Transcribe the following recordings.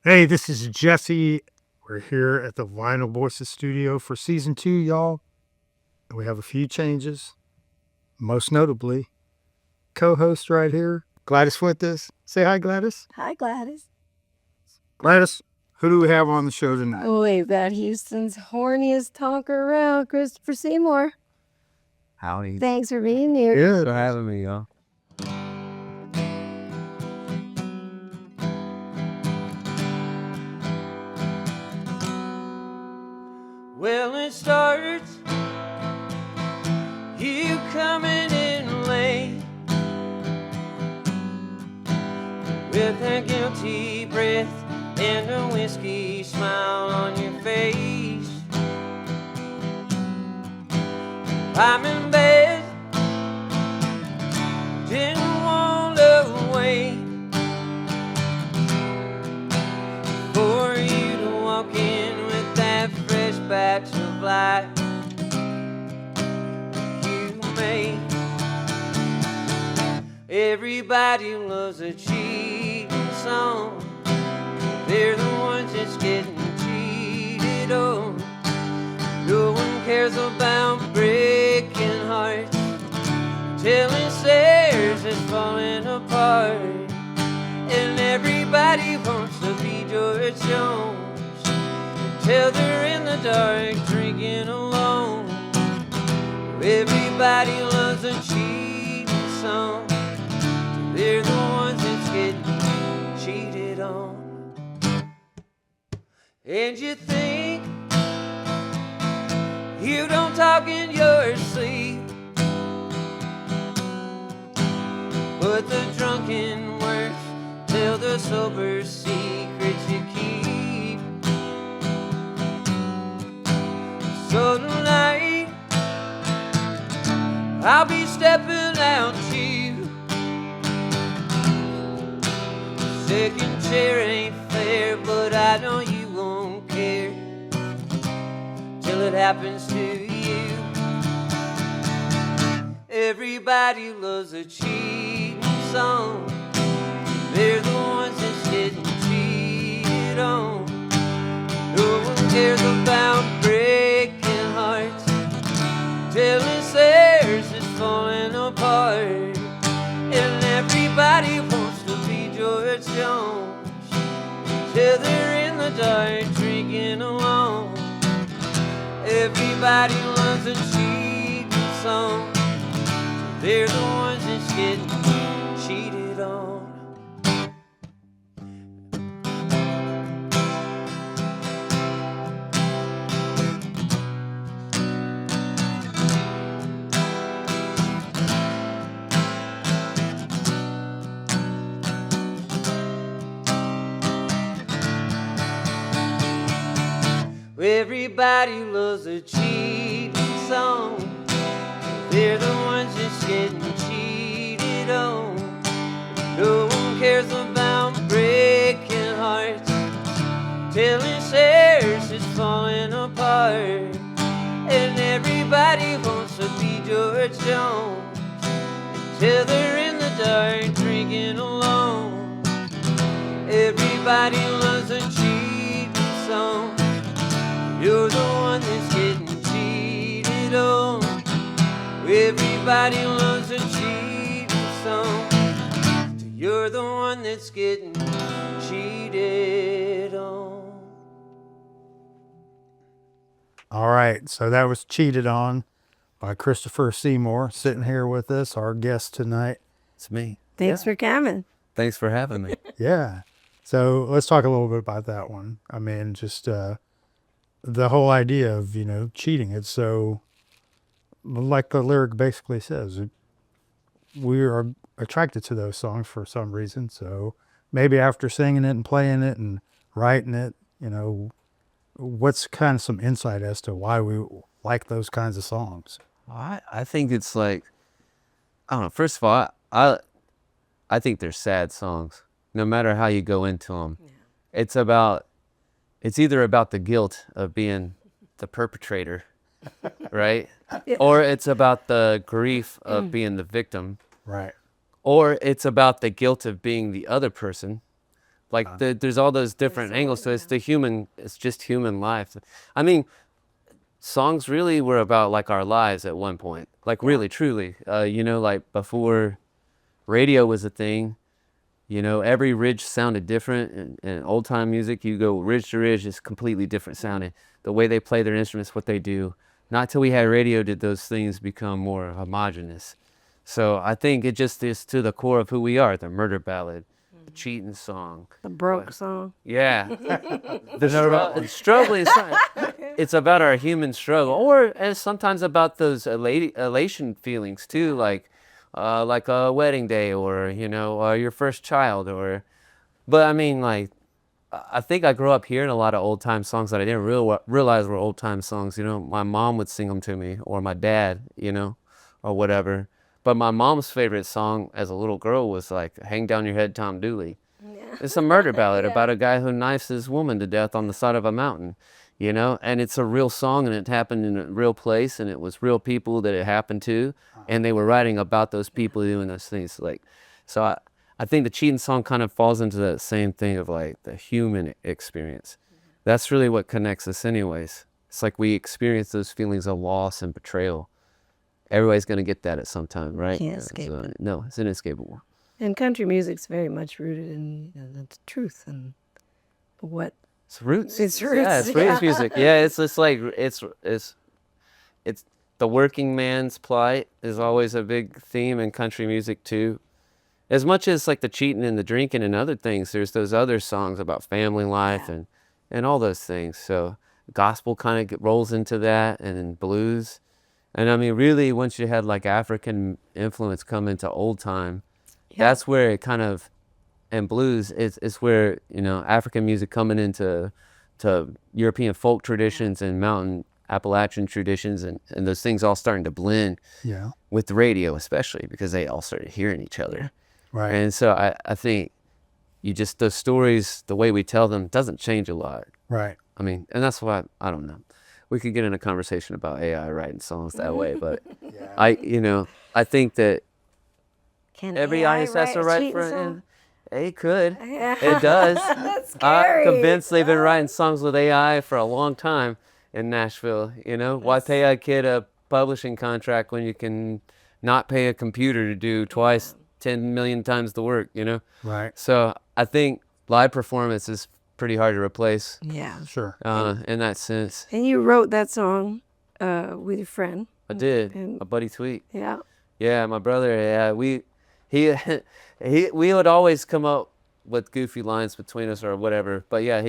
Hey, this is Jesse. We're here at the Vinyl Voices studio for season 2, y'all. We have a few changes. Most notably, co-host right here, Gladys Fuentes. Say hi, Gladys. Hi, Gladys. Gladys, who do we have on the show tonight? We've got Houston's horniest talker around, Christopher Seymore. Howdy. Thanks for being here. Yeah. Thanks for having me, y'all. Well, it starts you coming in late with a guilty breath and a whiskey smile on your face. I'm in bed, didn't want to wait for you to walk in with that fresh batch of light you made. Everybody loves a cheating song. They're the ones that's getting cheated on. No one cares about breaking hearts, telling stairs that's falling apart. And everybody wants to be George Jones until they're in the dark drinking alone. Everybody loves a cheating song. They're the ones that's getting cheated on. And you think you don't talk in your sleep, but the drunken words tell the sober secrets you keep. So tonight I'll be stepping out to you. Second chair ain't fair, but I know you won't care till it happens to you. Everybody loves a cheating song. They're the ones that's getting cheated on. No one cares about breaking hearts, telling stairs that's falling apart. And everybody wants to be George Jones till they're in the dark drinking alone. Everybody loves a cheating song. They're the ones that's getting cheated on. Everybody loves a cheating song. They're the ones that's getting cheated on. No one cares about breaking hearts, telling stairs that's falling apart. And everybody wants to be George Jones until they're in the dark drinking alone. Everybody loves a cheating song. You're the one that's getting cheated on. Everybody loves a cheating song. You're the one that's getting cheated on. All right, so that was Cheated On by Christopher Seymore, sitting here with us, our guest tonight. It's me. Thanks for coming. Thanks for having me. Yeah. So let's talk a little bit about that one. I mean, just the whole idea of, cheating. It's so, like the lyric basically says, we are attracted to those songs for some reason. So maybe after singing it and playing it and writing it, what's kind of some insight as to why we like those kinds of songs? I think it's like, I don't know. First of all, I think they're sad songs, no matter how you go into them. Yeah. It's either about the guilt of being the perpetrator, right? Yeah. Or it's about the grief of being the victim. Right. Or it's about the guilt of being the other person, Like there's all those different angles. So it's it's just human life. I mean, songs really were about like our lives at one point, like really, truly, you know, like before radio was a thing, you know, every ridge sounded different. And old time music, you go ridge to ridge, is completely different sounding. The way they play their instruments, what they do. Not till we had radio did those things become more homogenous. So I think it just is to the core of who we are, the murder ballad, the cheating song. The broke song. Yeah. The struggling song. It's about our human struggle, or and sometimes about those elation feelings too, like a wedding day, or, you know, your first child, or, but I mean, like, I think I grew up hearing a lot of old time songs that I didn't realize were old time songs. You know, my mom would sing them to me, or my dad, you know, or whatever. But my mom's favorite song as a little girl was like "Hang Down Your Head, Tom Dooley." Yeah. It's a murder ballad about a guy who knifes his woman to death on the side of a mountain, you know, and it's a real song, and it happened in a real place, and it was real people that it happened to, and they were writing about those people doing those things. Like, so I think the cheating song kind of falls into that same thing of like the human experience. That's really what connects us anyways. It's like we experience those feelings of loss and betrayal. Everybody's going to get that at some time, right? Can't escape So, it. no, it's inescapable. And country music's very much rooted in the truth and what. It's roots. It's roots. Yeah, it's roots music. Yeah, it's just like it's the working man's plight is always a big theme in country music too. As much as like the cheating and the drinking and other things, there's those other songs about family life and all those things. So gospel kind of rolls into that, and then blues. And I mean, really, once you had like African influence come into old time, that's where it kind of, and blues is where, you know, African music coming into European folk traditions and mountain Appalachian traditions, and those things all starting to blend with the radio, especially because they all started hearing each other. Right. And so I think those stories, the way we tell them doesn't change a lot. Right. I mean, and that's why, I don't know. We could get in a conversation about AI writing songs that way, but I think that Can every AI artist has to write a write cheating for song? it could. Yeah. It does. That's I'm scary. convinced they've been writing songs with AI for a long time in Nashville. You know, why pay a kid a publishing contract when you can not pay a computer to do twice 10 million times the work, you know? Right. So I think live performance is pretty hard to replace Yeah. Sure. in that sense. And you wrote that song with your friend. I did. And- A buddy Tweet. Yeah. Yeah, my brother. Yeah, we would always come up with goofy lines between us or whatever. But yeah,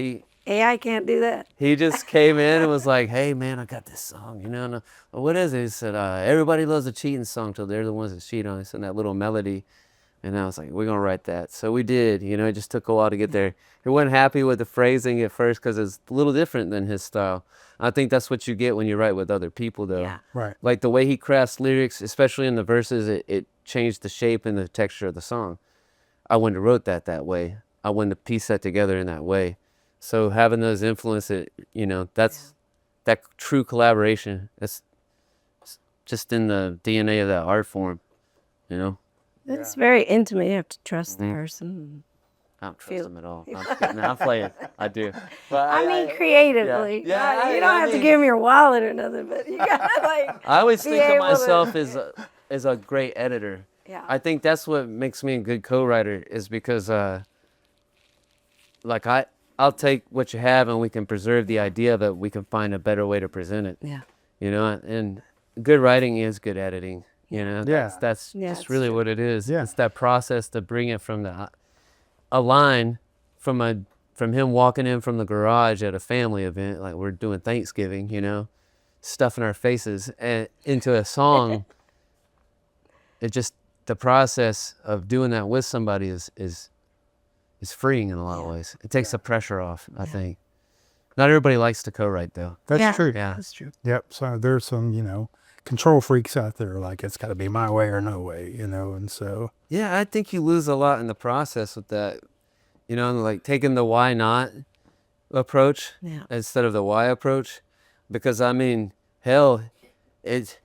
AI can't do that. he just came in and was like, "Hey man, I got this song, you know." And, what is it? He said, "Everybody loves a cheating song till they're the ones that cheat on it." And that little melody, and I was like, "We're gonna write that." So we did. You know, it just took a while to get there. He wasn't happy with the phrasing at first because it's a little different than his style. I think that's what you get when you write with other people, though. Yeah. Right. Like the way he crafts lyrics, especially in the verses, it changed the shape and the texture of the song. I wouldn't have wrote that way. I wouldn't have pieced that together in that way. So having those influences, you know, that's that true collaboration. It's just in the DNA of that art form, you know. It's very intimate. You have to trust the person. I don't trust Feel- them at all. I'm just kidding. I'm playing. I do. But I mean, creatively. Yeah, you don't I have to mean- give them your wallet or nothing, but you gotta like. I always be think of able to- myself as a great editor. Yeah. I think that's what makes me a good co-writer, is because like I'll take what you have and we can preserve the idea, but we can find a better way to present it. Yeah. You know, and good writing is good editing. You know, Yeah. that's Yeah, just it's really true. what it is. Yeah. It's that process to bring it from a line from him walking in from the garage at a family event, like we're doing Thanksgiving, you know, stuffing our faces, and into a song. It just, the process of doing that with somebody is freeing in a lot of ways. It takes the pressure off, I think. Not everybody likes to co-write though. That's Yeah. true. Yeah. That's true. Yep. So there's some, control freaks out there, like it's got to be my way or no way, and so Yeah, I think you lose a lot in the process with that. You know, like taking the why not approach Yeah. instead of the why approach. Because I mean, hell, it's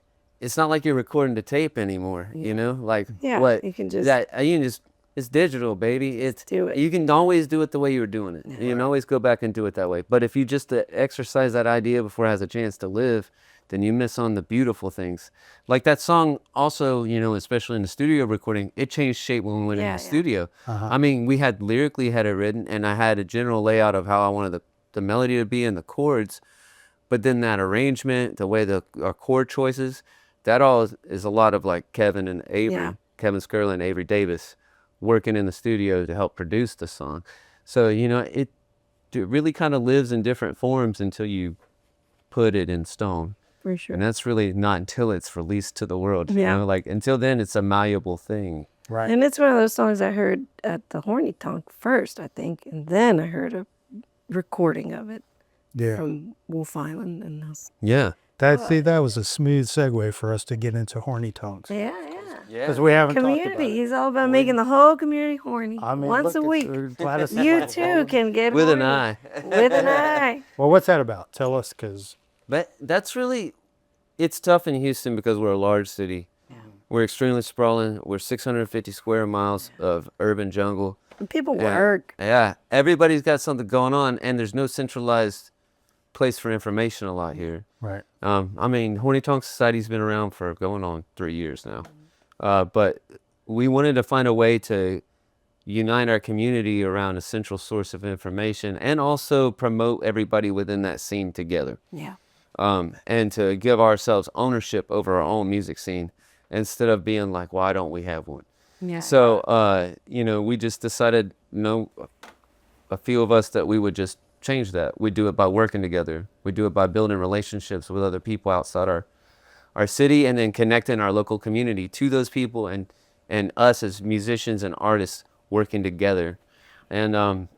not like you're recording the tape anymore, you know? Like Yeah, what you can just- that you can just It's digital, baby. It's do it. You can always do it the way you were doing it. You can always go back and do it that way. But if you just exercise that idea before it has a chance to live, then you miss on the beautiful things. Like that song also, especially in the studio recording, it changed shape when we went in the studio. I mean, we had lyrically had it written, and I had a general layout of how I wanted the melody to be and the chords. But then that arrangement, the way our chord choices, that all is a lot of like Kevin and Avery, Kevin Skirlin and Avery Davis working in the studio to help produce the song. So, it really kind of lives in different forms until you put it in stone. For sure. And that's really not until it's released to the world. Yeah. Like until then, it's a malleable thing. Right. And it's one of those songs I heard at the Horny Tonk first, I think, and then I heard a recording of it Yeah. from Wolf Island and those. Yeah. That was a smooth segue for us to get into horny tongues. Yeah. Because we haven't talked about Community. it. He's all about making the whole community horny. I mean, once look, a week. Gladys- You too can get With an horny. eye. With an eye. Well, what's that about? Tell us, because But that's really, it's tough in Houston because we're a large city. We're extremely sprawling. We're 650 square miles of urban jungle. And people Yeah. work. Yeah, everybody's got something going on, and there's no centralized place for information a lot here. right. I mean, Horny Tonk Society's been around for going on 3 years now. But we wanted to find a way to unite our community around a central source of information and also promote everybody within that scene together. Yeah. And to give ourselves ownership over our own music scene instead of being like, why don't we have one? Yeah. So, we just decided, a few of us that we would just change that. We do it by working together. We do it by building relationships with other people outside our city and then connecting our local community to those people and us as musicians and artists working together. And,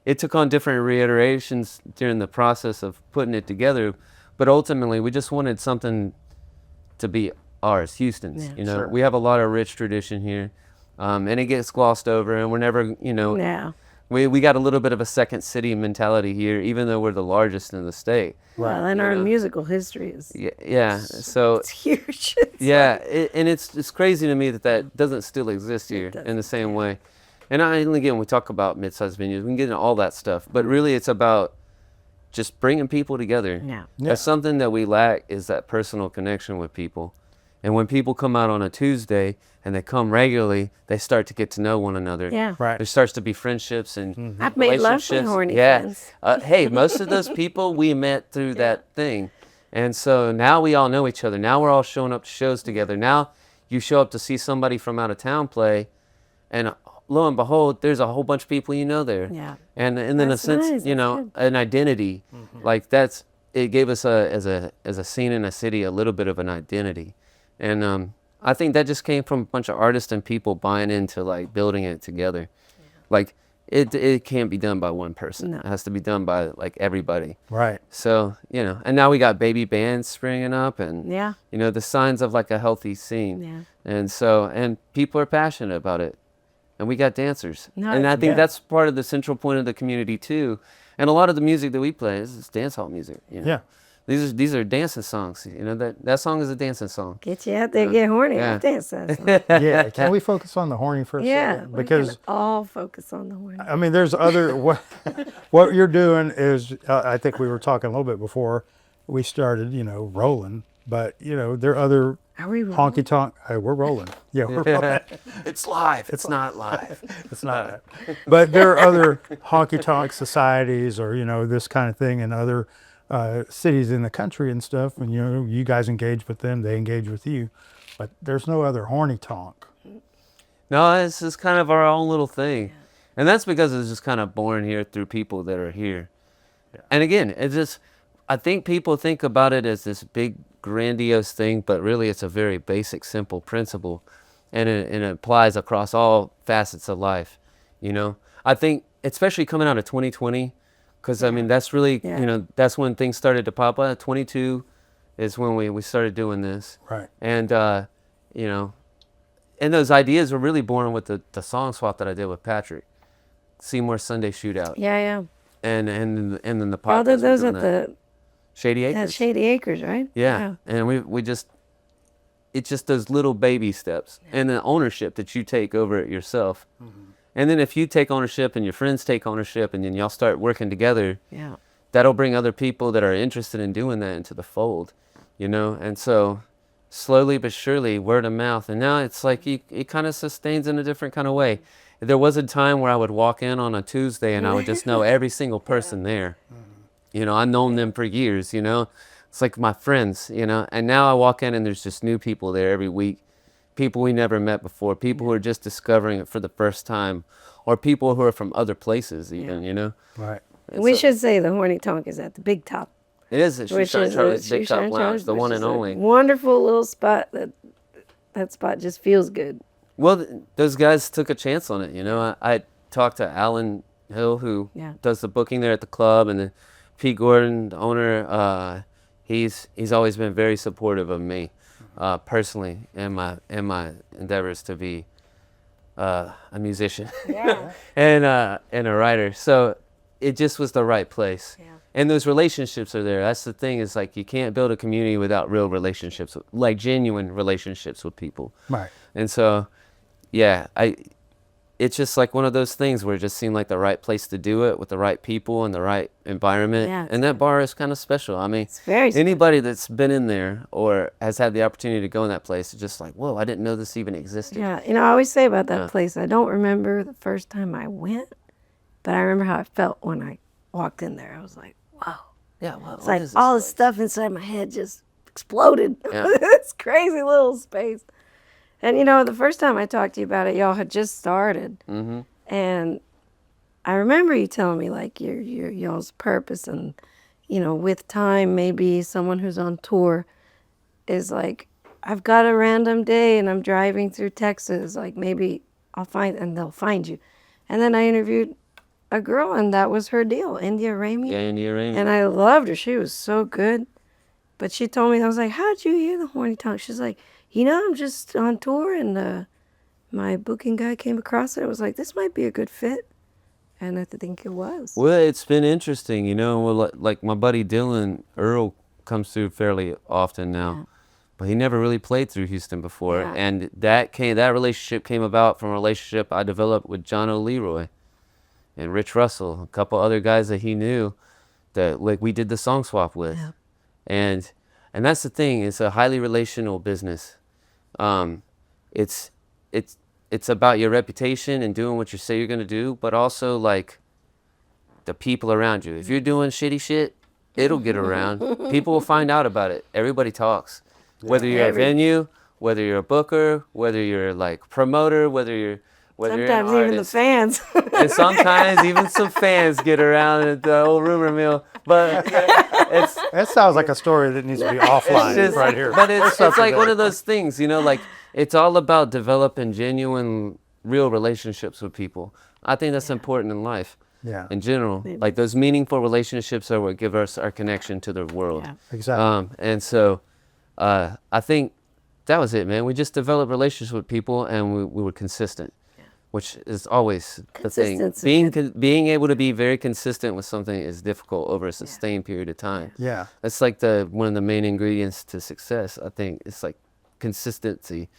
it took on different reiterations during the process of putting it together, but ultimately we just wanted something to be ours, Houston's. Yeah. We have a lot of rich tradition here, and it gets glossed over, and we're never, Yeah. we got a little bit of a second city mentality here, even though we're the largest in the state. Well, and our musical history is Yeah. So it's huge. yeah, and it's crazy to me that doesn't still exist here in the same way. And again, we talk about mid-sized venues, we can get into all that stuff, but really it's about just bringing people together. Yeah. That's something that we lack, is that personal connection with people. And when people come out on a Tuesday and they come regularly, they start to get to know one another. Yeah. Right. There starts to be friendships and I've made lovely relationships. horny Yeah. friends. Hey, most of those people we met through that thing. And so now we all know each other. Now we're all showing up to shows together. Now you show up to see somebody from out of town play, and lo and behold, there's a whole bunch of people you know there. Yeah. And then in a That's sense, nice. That's good. an identity. Like it gave us as a scene in a city a little bit of an identity. And I think that just came from a bunch of artists and people buying into like building it together. Yeah. Like it can't be done by one person. No. It has to be done by like everybody. Right. So, and now we got baby bands springing up and, Yeah. the signs of like a healthy scene. Yeah. And people are passionate about it. And we got dancers. No, And I think yeah. that's part of the central point of the community too. And a lot of the music that we play is dance hall music. Yeah. These are dancing songs. That song is a dancing song. Get you out there, get horny. Yeah. I'll dance that song. Yeah. Can we focus on the horny for a Yeah. second? we Because can all focus on the horny. I mean, there's other what you're doing is I think we were talking a little bit before we started, rolling. But there are other Are we rolling? honky tonk. Hey, we're rolling. Yeah, we're rolling. It's live. It's not live. It's not. But there are other honky tonk societies, or this kind of thing, in other cities in the country and stuff. And you guys engage with them, they engage with you. But there's no other horny tonk. No, it's just kind of our own little thing. And that's because it's just kind of born here through people that are here. And again, I think people think about it as this big, grandiose thing, but really it's a very basic, simple principle. And it applies across all facets of life, I think, especially coming out of 2020, because, I mean, that's really, Yeah. that's when things started to pop up. 22 is when we started doing this. Right. And, and those ideas were really born with the song swap that I did with Patrick, Seymore Sunday Shootout, Yeah, yeah. and then the All podcast. those we're at doing that. the Shady at Acres. Shady Acres, right? Yeah, and we just it's just those little baby steps and the ownership that you take over it yourself. And then if you take ownership and your friends take ownership and then y'all start working together, Yeah. that'll bring other people that are interested in doing that into the fold, you know? And so slowly but surely, word of mouth. And now it's like it kind of sustains in a different kind of way. There was a time where I would walk in on a Tuesday and I would just know every single person there. You know, I've known them for years, you know? It's like my friends, you know? And now I walk in and there's just new people there every week. People we never met before, people who are just discovering it for the first time, or people who are from other places even, you know? Right. And we should say the Horny Tonk is at the Big Top. It is a Which Shoeshine is Charlie's a Big Top Shoeshine Lounge, Charlie's, the which one is and a only. wonderful little spot. That spot just feels good. Well, those guys took a chance on it, you know? I talked to Alan Hill, who does the booking there at the club, and then Pete Gordon, the owner, he's always been very supportive of me. Personally, in my endeavors to be a musician and a writer. So it just was the right place. And those relationships are there. That's the thing, is like you can't build a community without real relationships, like genuine relationships with people. Right. And so, yeah, it's just like one of those things where it just seemed like the right place to do it with the right people and the right environment. Yeah, and that bar is kind of special. I mean, It's very anybody that's been in there or has had the opportunity to go in that place is just like, whoa, I didn't know this even existed. Yeah, you know, I always say about that place, I don't remember the first time I went, but I remember how I felt when I walked in there. I was like, wow. Yeah, well, It's like all the stuff inside my head just exploded. Yeah. It's crazy little space. And you know, the first time I talked to you about it, y'all had just started. Mm-hmm. And I remember you telling me like y'all's purpose, and you know, with time, maybe someone who's on tour is like, I've got a random day and I'm driving through Texas, like maybe I'll find, and they'll find you. And then I interviewed a girl, and that was her deal, India Ramey. Yeah, India Ramey. And I loved her. She was so good. But she told me, I was like, how'd you hear the Horny Tonk? She's like, you know, I'm just on tour, and my booking guy came across it. I was like, this might be a good fit. And I think it was. Well, it's been interesting, you know. Well, like my buddy Dylan Earl comes through fairly often now, but he never really played through Houston before. Yeah. And that relationship came about from a relationship I developed with John O'Leroy and Rich Russell, a couple other guys that he knew that like we did the song swap with. Yeah. And that's the thing. It's a highly relational business. It's about your reputation and doing what you say you're gonna do, but also like the people around you. If you're doing shitty shit, it'll get around. People will find out about it. Everybody talks. Whether you're a venue, whether you're a booker, whether you're like promoter, whether you're Sometimes an even the artist. fans. And sometimes even some fans get around at the old rumor mill. But it's That sounds like a story that needs to be offline just, right here. But it's Let's like not one forget. of those things, you know, like it's all about developing genuine, real relationships with people. I think that's important in life Yeah, in general. Like those meaningful relationships are what give us our connection to the world. Yeah. exactly. And so I think that was it, man. We just developed relationships with people, and we were consistent, which is always the thing. Consistency. Being able to be very consistent with something is difficult over a sustained period of time. Yeah, That's like one of the main ingredients to success. I think it's like consistency.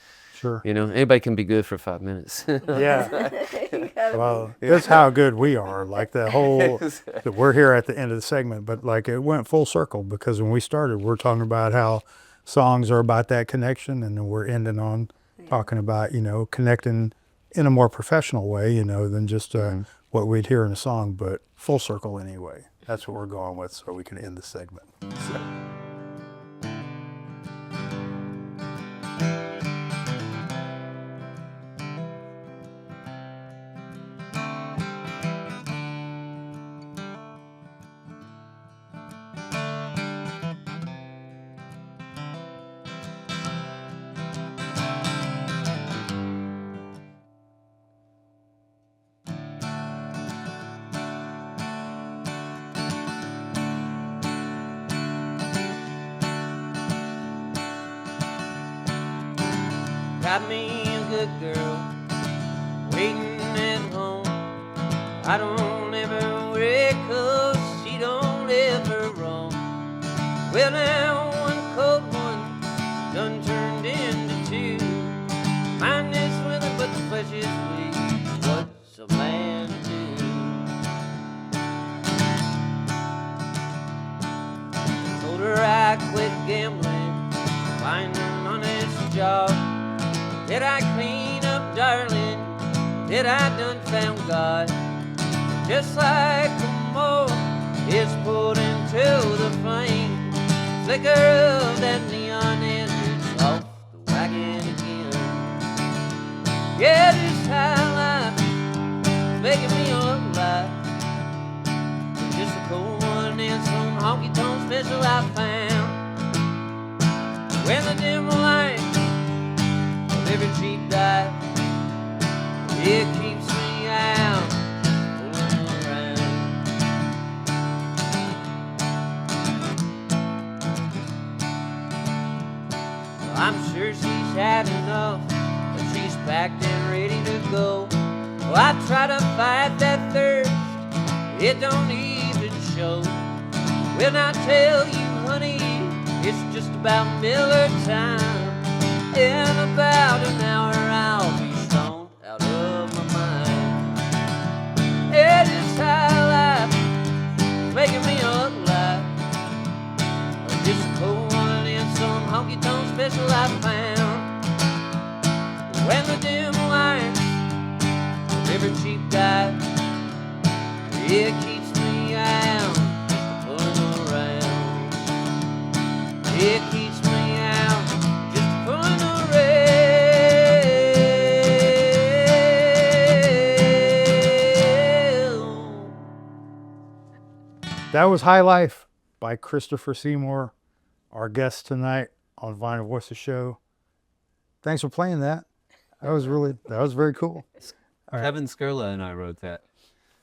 sure. You know, anybody can be good for 5 minutes. Yeah. Well, that's how good we are. Like the whole, that we're here at the end of the segment, but like it went full circle, because when we started, we're talking about how songs are about that connection, and then we're ending on talking about, you know, connecting in a more professional way, you know, than just what we'd hear in a song, but full circle anyway. That's what we're going with, so we can end the segment. So. Got me a good girl waiting at home. I don't ever worry 'cause she don't ever roam. Well, now one cold one done turned into said I done found God. Just like a mold is pulled into the flame, the flicker of that neon end is off the wagon again. Yeah, this high life making me alive. Just a cold one and some honky-tonk special I found. When the dim light of every cheap dive, it keeps me out, fooling around. Well, I'm sure she's had enough, but she's packed and ready to go. Well, I try to fight that thirst, it don't even show. When I tell you, honey, it's just about Miller time. In about an hour I'll be stoned out of my mind. Yeah, this high life making me alive. Just a cold one and some honky-tonk special I found. When the dim light of every cheap dive, it keeps me out, just pulling around. It keeps me out, just pulling around. That was High Life by Christopher Seymore, our guest tonight on Vinyl Voices Show. Thanks for playing that. That was very cool. All right. Kevin Skurla and I wrote that.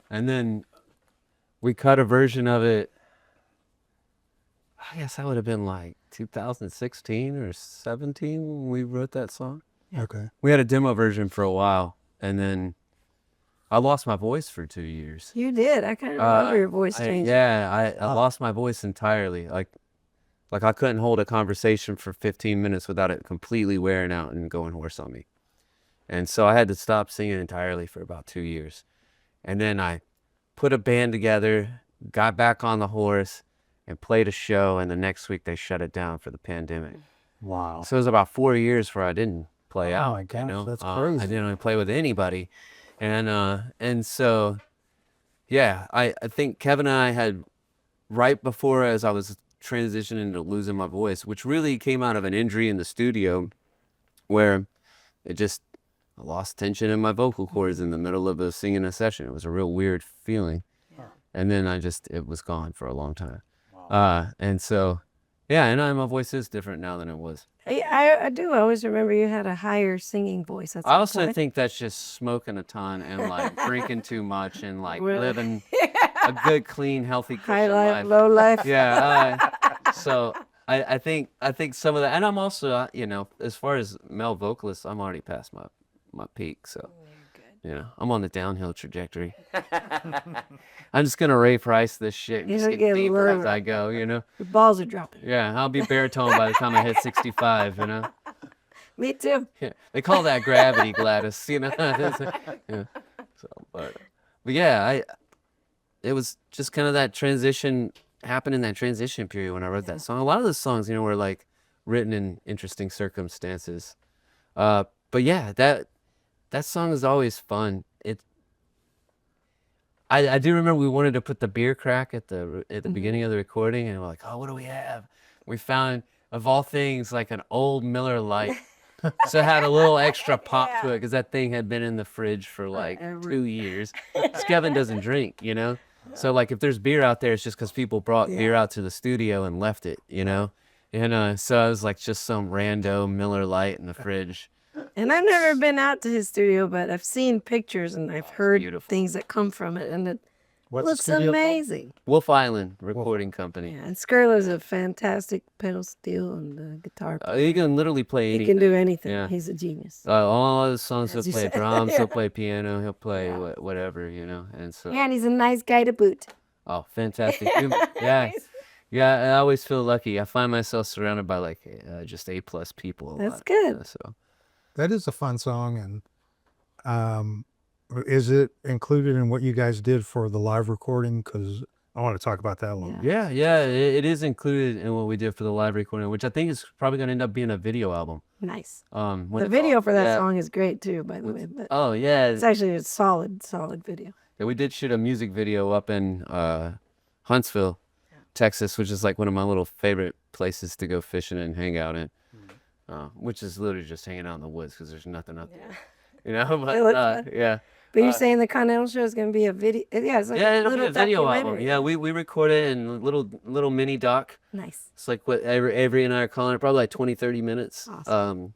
And then we cut a version of it. I guess that would have been like 2016 or 17 when we wrote that song. Okay. We had a demo version for a while, and then I lost my voice for 2 years. You did. I kind of remember your voice changing. I lost my voice entirely. Like I couldn't hold a conversation for 15 minutes without it completely wearing out and going hoarse on me. And so I had to stop singing entirely for about 2 years. And then I put a band together, got back on the horse, and played a show. And the next week they shut it down for the pandemic. Wow. So it was about 4 years where I didn't play out. Oh my gosh, you know? that's I crazy. didn't really play with anybody. And so, yeah, I think Kevin and I had, right before as I was transitioning to losing my voice, which really came out of an injury in the studio where I lost tension in my vocal cords in the middle of singing a session. It was a real weird feeling. Yeah. And then it was gone for a long time. And so, yeah, and my voice is different now than it was. I do always remember you had a higher singing voice. At I some also point. think that's just smoking a ton and like drinking too much and like Really? living a good, clean, healthy High Christian life, life. low life. Yeah. So I think some of that, and I'm also, as far as male vocalists, I'm already past my peak. So, I'm on the downhill trajectory. I'm just going to Ray Price this shit and You just don't get get deeper lower. as I go, Your balls are dropping. Yeah, I'll be baritone by the time I hit 65, Me too. Yeah, they call that gravity, Gladys. Yeah. So, but yeah, it was just kind of that transition happened in that transition period when I wrote that song. A lot of the songs, were like written in interesting circumstances. But yeah, that song is always fun. I do remember we wanted to put the beer crack at the beginning of the recording, and we're like, oh, what do we have? We found, of all things, like an old Miller Lite. So it had a little extra pop to it because that thing had been in the fridge for like 2 years. 'Cause Kevin doesn't drink, So like if there's beer out there, it's just because people brought beer out to the studio and left it, And so I was like just some rando Miller Lite in the fridge. And I've never been out to his studio, but I've seen pictures and I've heard beautiful. things that come from it, and it What's the looks studio called? amazing. Wolf Island Recording Company. Yeah, and Skurla's a fantastic pedal steel and guitar player. He can literally play He anything. can do anything. Yeah. He's a genius. All his songs, he'll As you play said. drums, Yeah. he'll play piano, he'll play whatever, And so, And he's a nice guy to boot. oh, fantastic. Yeah. Yeah, I always feel lucky. I find myself surrounded by like just A+ people. That's lot, good. So That is a fun song, and is it included in what you guys did for the live recording? Because I want to talk about that a little. Yeah. Yeah, it is included in what we did for the live recording, which I think is probably going to end up being a video album. Nice. When The it's all- video for that yeah. song is great too, by the way. But Oh yeah, it's actually a solid video. yeah, we did shoot a music video up in Huntsville, Texas, which is like one of my little favorite places to go fishing and hang out in. Which is literally just hanging out in the woods because there's nothing up there. You know, It looks but fun. yeah. But you're saying the Continental Show is going to be a video? Yeah, it's like Yeah, a it'll be little a video album. documentary. Yeah, we recorded it in a little mini doc. Nice. It's like what Avery and I are calling it, probably like 20, 30 minutes. Awesome.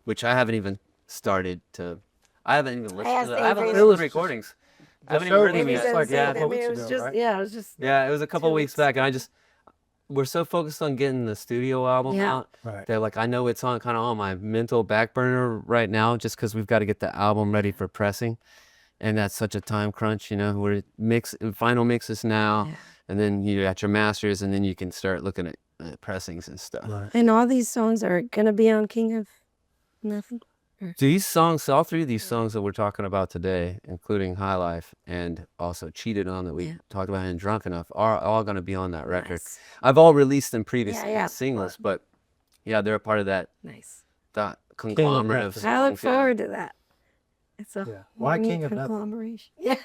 Which I haven't even started to. I haven't even listened asked to. I haven't Avery listened to this- the recordings. The I haven't show even heard them Maybe was yet. said like the a same couple thing. I mean, weeks it was ago, just right? yeah, it was just Yeah, it was a couple 2 weeks weeks. back, and we're so focused on getting the studio album Yeah. out Right. that like I know it's on kind of on my mental back burner right now, just because we've got to get the album ready for pressing, and that's such a time crunch. You know, we're final mixes now, Yeah. and then you got your masters, and then you can start looking at pressings and stuff. Right. And all these songs are gonna be on King of Nothing. These songs, all three of these songs that we're talking about today, including High Life and also Cheated On that we Yeah. talked about in Drunk Enough, are all going to be on that record. Nice. I've all released them previously Yeah, as singles, but yeah, they're a part of that Nice. conglomerate of Nothing. songs. I look yeah. forward to that. It's a Yeah. Why neat King of Nothing? conglomeration. Yeah.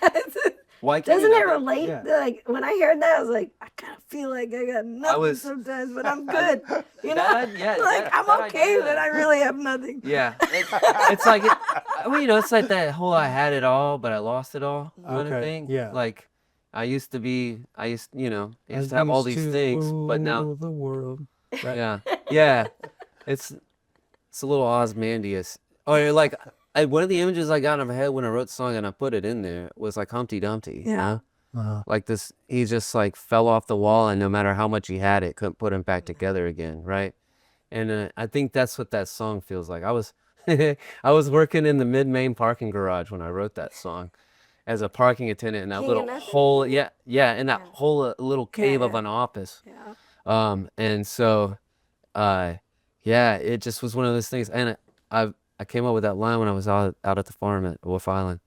Why King of Doesn't it Nothing? relate? Yeah. Like when I heard that, I was like, I kind of feel like I got nothing was- sometimes, but I'm good. You know, Yeah, like that- I'm that okay, idea. but I really have nothing. Yeah, it's like, well, you know, it's like that whole I had it all, but I lost it all kind of Okay, thing. yeah. Like, I used to have all these things, but now, the world. yeah, yeah, it's a little Ozymandias. Or like, one of the images I got in my head when I wrote the song and I put it in there was like Humpty Dumpty. You Yeah. know? Uh, Like this, he just like fell off the wall, and no matter how much he had, it couldn't put him back together again, right? And I think that's what that song feels like. I was working in the mid-Main parking garage when I wrote that song as a parking attendant in that King of little Nothing? hole, in that whole little cave of yeah. an office. Yeah. And so, yeah, it just was one of those things. And I came up with that line when I was out at the farm at Wolf Island,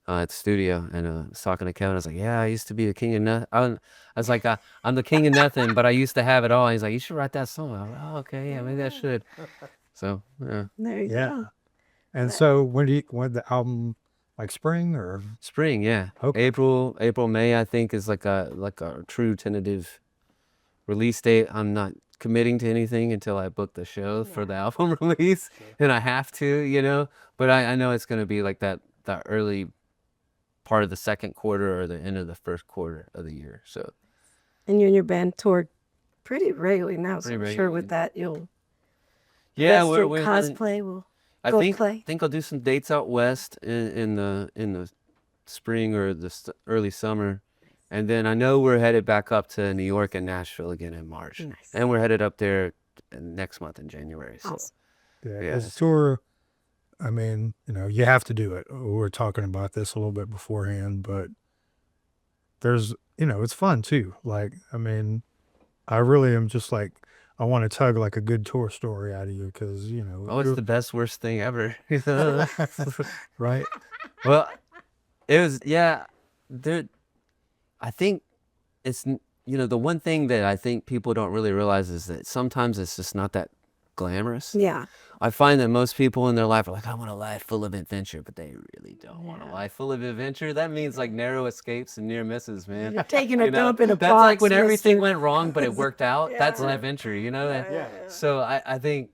at the studio, and I was talking to Kevin. I was like, "Yeah, I used to be the king of nothing." I was like, "I'm the king of nothing, but I used to have it all." And he's like, "You should write that song." I was like, "Oh, okay, yeah, maybe I should." So, yeah, There you yeah. go. And so when the album, like spring or spring, yeah, Okay. April, May, I think is like a true tentative release date. I'm not committing to anything until I book the show for the album release, and I have to, you know. But I know it's gonna be like that early part of the second quarter or the end of the first quarter of the year. So And you and your band toured pretty regularly now, so Pretty I'm sure regularly. with that you'll yeah, Western we're cosplay will I go think play. I'll do some dates out west in the spring or the early summer, and then I know we're headed back up to New York and Nashville again in March, Nice. and we're headed up there next month in January. So Awesome. yeah, Yeah. as a tour, I mean, you know, you have to do it. We were talking about this a little bit beforehand, but there's, you know, it's fun too. Like, I mean, I really am just like, I want to tug like a good tour story out of you because, you know, oh, it's the best worst thing ever. You know? right? Well, it was there. I think it's the one thing that I think people don't really realize is that sometimes it's just not that glamorous. Yeah. I find that most people in their life are like, I want a life full of adventure, but they really don't want a Yeah. life full of adventure. That means like narrow escapes and near misses, man. You're taking a You know? dump in a That's box. like when everything mister. went wrong, but it worked out. That's an Yeah. adventure, you know? Yeah. So I think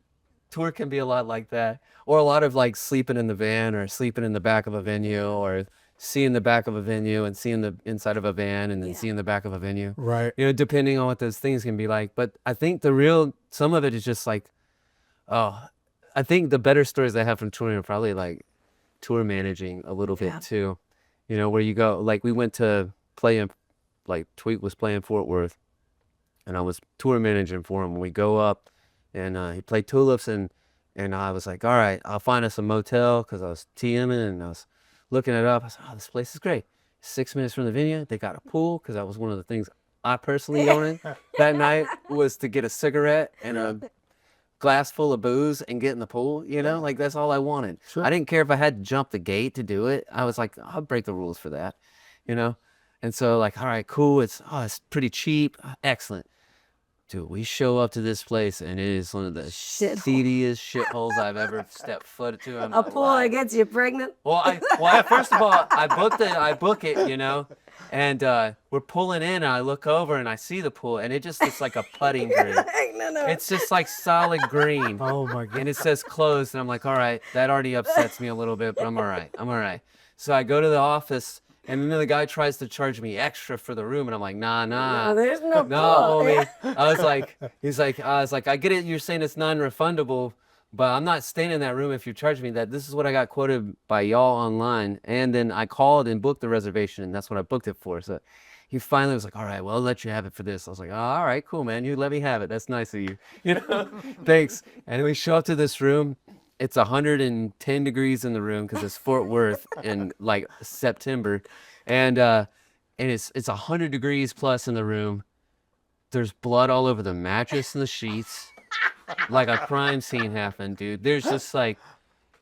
tour can be a lot like that, or a lot of like sleeping in the van or sleeping in the back of a venue, or seeing the back of a venue and seeing the inside of a van and then Yeah. seeing the back of a venue. Right. You know, depending on what those things can be like. But I think some of it is just like, oh, I think the better stories I have from touring are probably like tour managing a little Yeah. bit too. You know, where you go, like we went to play in, like Tweet was playing Fort Worth, and I was tour managing for him. We go up, and he played Tulips, and I was like, all right, I'll find us a motel, because I was TMing and I was looking it up. I said, oh, this place is great. 6 minutes from the venue, they got a pool, because that was one of the things I personally wanted that night, was to get a cigarette and a glass full of booze and get in the pool, you know, like that's all I wanted. Sure. I didn't care if I had to jump the gate to do it. I was like, I'll break the rules for that, you know. And so like, all right, cool. It's pretty cheap. Excellent. Dude, we show up to this place and it is one of the Shithole. seediest shitholes I've ever stepped foot to. I'm A not pool lying. that gets you pregnant. First of all, I book it, you know, and we're pulling in and I look over and I see the pool and it just looks like a putting green. No. It's just like solid green. Oh my god. And it says closed and I'm like, all right, that already upsets me a little bit, but I'm all right. So I go to the office and then the guy tries to charge me extra for the room and I'm like, nah. No, there's no No, pool. homie. I was like, I get it. You're saying it's non-refundable, but I'm not staying in that room if you're charging me that. This is what I got quoted by y'all online. And then I called and booked the reservation and that's what I booked it for. So he finally was like, all right, well, I'll let you have it for this. I was like, oh, all right, cool, man. You let me have it. That's nice of you. You know, thanks. And we show up to this room. It's 110 degrees in the room because it's Fort Worth in like September. And it's 100 degrees plus in the room. There's blood all over the mattress and the sheets. Like a crime scene happened, dude. There's just like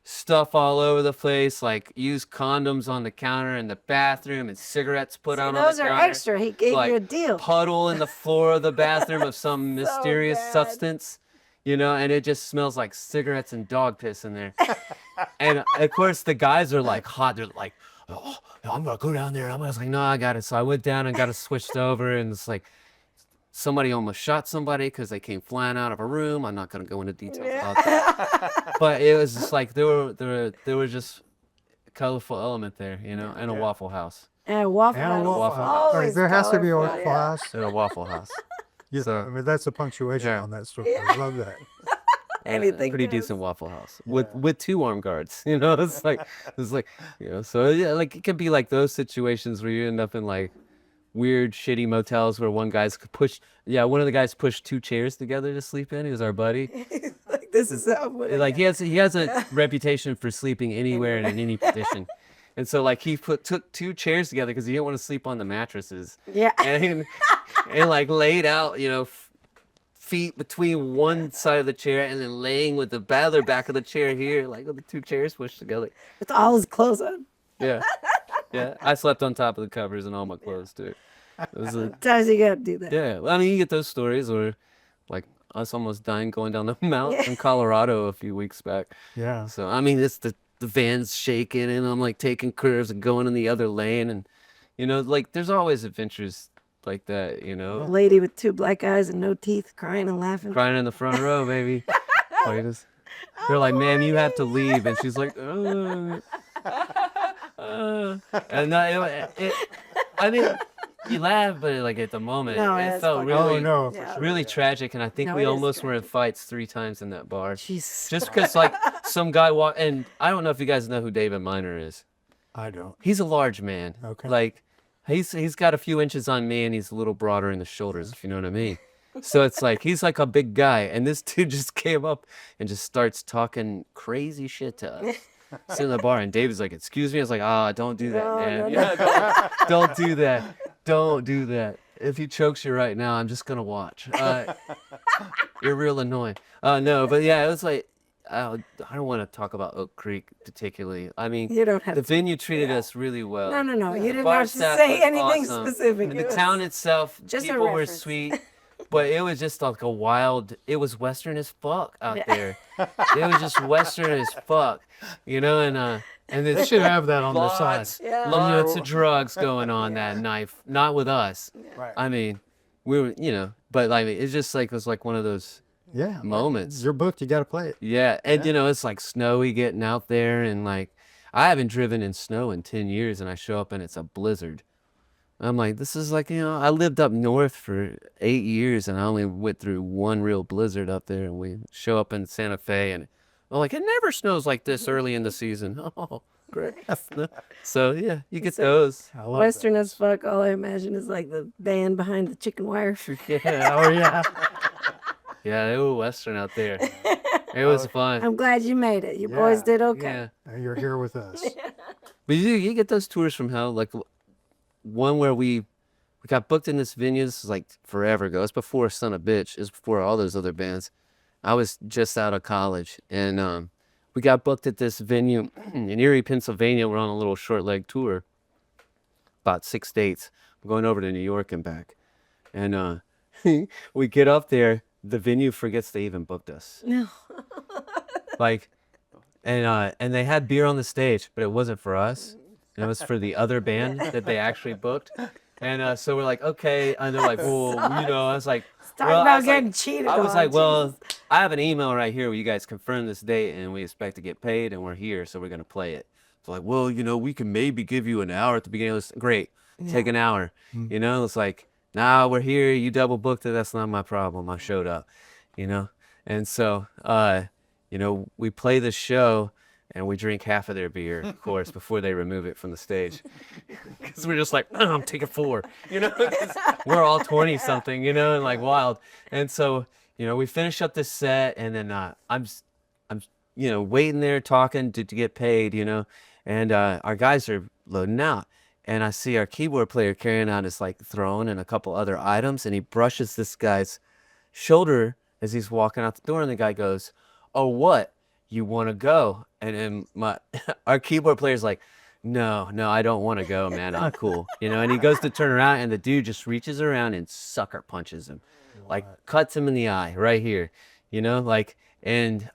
stuff all over the place, like used condoms on the counter in the bathroom and cigarettes put out on the Those counter. are extra. He gave Like you a deal. puddle in the floor of the bathroom of some mysterious bad. substance, you know, and it just smells like cigarettes and dog piss in there. And of course the guys are like hot. They're like, oh, I'm gonna go down there. I was like, no, I got it. So I went down and got it switched over, and it's like somebody almost shot somebody because they came flying out of a room. I'm not gonna go into details about that, but it was just like there were just a colorful element there, you know, and a Waffle House. And a Waffle And a House. Waffle House. Always There has to be a colorful, Waffle yeah. House. And a Waffle House. Yeah, So- I mean, that's the punctuation Yeah. on that story. I love that. Anything Pretty goes. decent Waffle House with 2 armed guards. You know, it's like you know. So yeah, like it could be like those situations where you end up in like weird, shitty motels where one guy's one of the guys pushed 2 chairs together to sleep in. He was our buddy. Like, this is how Like he has a reputation for sleeping anywhere and in any position. And so like he took 2 chairs together because he didn't want to sleep on the mattresses. Yeah. And like laid out, you know, feet between one side of the chair and then laying with the other back of the chair here, like with the 2 chairs pushed together. With all his clothes on. Yeah. Yeah. I slept on top of the covers and all my clothes too. It was Sometimes you gotta do that. yeah. Well, I mean, you get those stories or like us almost dying going down the mountain in Colorado a few weeks back. Yeah. So, I mean, it's the van's shaking and I'm like taking curves and going in the other lane. And, you know, like there's always adventures like that, you know, Lady with 2 black eyes and no teeth, crying and laughing. crying in the front row, baby. They're like, ma'am, you have to leave. And she's like, and I mean, you laugh, but like at the moment, No, it that's felt fucking- really, Oh no. Yeah. really tragic. And I think No, we it is almost were in fights 3 times in that bar. Jesus. Just because like some guy walked, and I don't know if you guys know who David Miner is. I don't. He's a large man. Okay. Like he's got a few inches on me and he's a little broader in the shoulders, if you know what I mean. So it's like he's like a big guy, and this dude just came up and just starts talking crazy shit to us. Sitting in the bar, and David's like, "Excuse me." I was like, "Ah, don't do that, No, man. no, Yeah, don't do that. Don't do that. If he chokes you right now, I'm just gonna watch. You're real annoying." No, but yeah, it was like I don't want to talk about Oak Creek particularly. I mean, You don't have the to. venue treated us really well. No. You didn't Bar have to staff say was anything awesome. specific. And It the was town itself, just a people were reference. sweet, but it was just like a wild. It was Western as fuck out Yeah. there. It was just Western as fuck, you know. And They there's should have that on the side. lots, Yeah. lots of drugs going on that night. Not with us. Right. I mean, we were, you know, but I mean, it's just like it was like one of those Yeah. moments. You're booked. You got to play it. Yeah, and you know, it's like snowy getting out there, and like I haven't driven in snow in 10 years, and I show up and it's a blizzard. I'm like, this is like, you know, I lived up north for 8 years, and I only went through one real blizzard up there, and we show up in Santa Fe, and I'm like, it never snows like this early in the season. Oh, great. So yeah, you get those. I love Western as fuck. All I imagine is like the band behind the chicken wire. Yeah, oh yeah. Yeah, it was Western out there. It was fun. I'm glad you made it. You boys Yeah, did okay. Yeah. that. And you're here with us. But you get those tours from hell, like one where we got booked in this venue. This was like forever ago. It's before Son of Bitch. It's before all those other bands. I was just out of college, and we got booked at this venue in Erie, Pennsylvania. We're on a little short leg tour, about 6 dates. I'm going over to New York and back. And we get up there, the venue forgets they even booked us. No. Like, and they had beer on the stage, but it wasn't for us. It was for the other band that they actually booked. And so we're like, okay. And they're like, well, I was like, Talk well, about getting cheated I was on, like, well, Jesus. I have an email right here where you guys confirm this date and we expect to get paid and we're here, so we're going to play it. So like, well, we can maybe give you an hour at the beginning of this. Great. Take an hour. It's like, nah, we're here. You double booked it. That's not my problem. I showed up, And so, we play the show and we drink half of their beer, of course, before they remove it from the stage. Because we're just like, oh, I'm taking 4, 'cause we're all 20 something, and like wild. And so, we finish up this set and then I'm waiting there talking to get paid, and our guys are loading out. And I see our keyboard player carrying out his like throne and a couple other items, and he brushes this guy's shoulder as he's walking out the door, and the guy goes, "Oh, what? You want to go?" And then our keyboard player's like, No, I don't want to go, man. I'm cool, And he goes to turn around, and the dude just reaches around and sucker punches him, like cuts him in the eye right here, and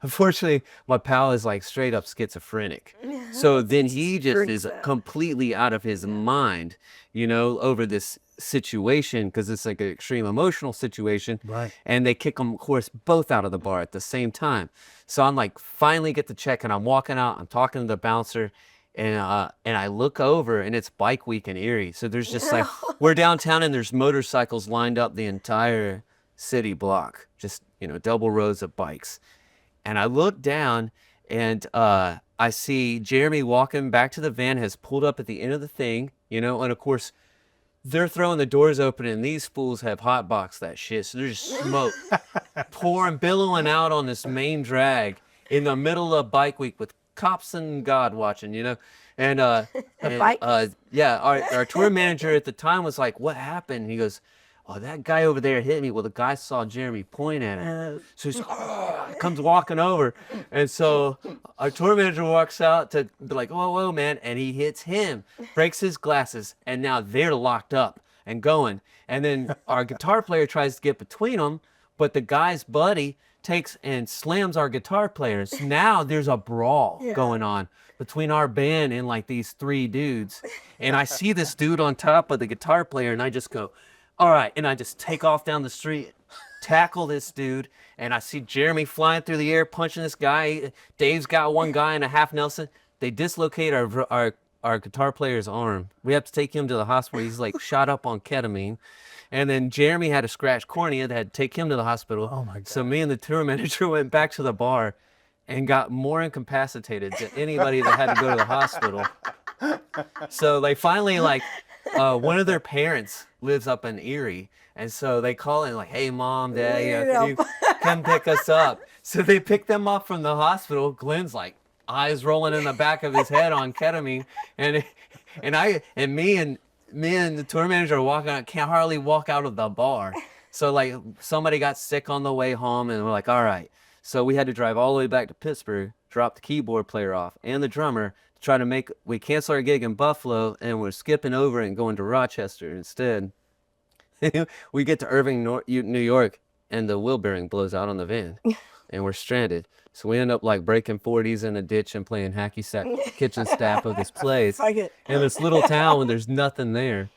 unfortunately, my pal is like straight up schizophrenic. So then he just is completely out of his mind, over this situation, because it's like an extreme emotional situation. Right. And they kick them, of course, both out of the bar at the same time. So I'm like, finally get the check, and I'm walking out. I'm talking to the bouncer, and I look over, and it's Bike Week in Erie. So there's just like, we're downtown, and there's motorcycles lined up the entire city block, just double rows of bikes. And I look down, and I see Jeremy walking back to the van, has pulled up at the end of the thing, and of course, they're throwing the doors open, and these fools have hotboxed that shit. So there's smoke pouring, billowing out on this main drag in the middle of Bike Week with cops and God watching, And our tour manager at the time was like, "What happened?" And he goes, "Oh, that guy over there hit me." Well, the guy saw Jeremy point at him. So he's comes walking over. And so our tour manager walks out to be like, whoa, man. And he hits him, breaks his glasses. And now they're locked up and going. And then our guitar player tries to get between them, but the guy's buddy takes and slams our guitar player. So now there's a brawl going on between our band and like these 3 dudes. And I see this dude on top of the guitar player, and I just go, all right. And I just take off down the street, tackle this dude, and I see Jeremy flying through the air, punching this guy. Dave's got one guy in a half Nelson. They dislocate our guitar player's arm. We have to take him to the hospital. He's like shot up on ketamine. And then Jeremy had a scratched cornea that had to take him to the hospital. Oh, my God. So me and the tour manager went back to the bar and got more incapacitated than anybody that had to go to the hospital. So they finally, like, one of their parents lives up in Erie. And so they call in like, "Hey, Mom, Dad, can you come pick us up?" So they pick them up from the hospital. Glenn's like eyes rolling in the back of his head on ketamine. And me and the tour manager are walking out, can't hardly walk out of the bar. So like somebody got sick on the way home, and we're like, all right. So we had to drive all the way back to Pittsburgh, drop the keyboard player off and the drummer to try to we cancel our gig in Buffalo, and we're skipping over and going to Rochester instead. We get to Irving, New York, and the wheel bearing blows out on the van, and we're stranded. So we end up like breaking 40s in a ditch and playing hacky sack kitchen staff of this place in this little town when there's nothing there.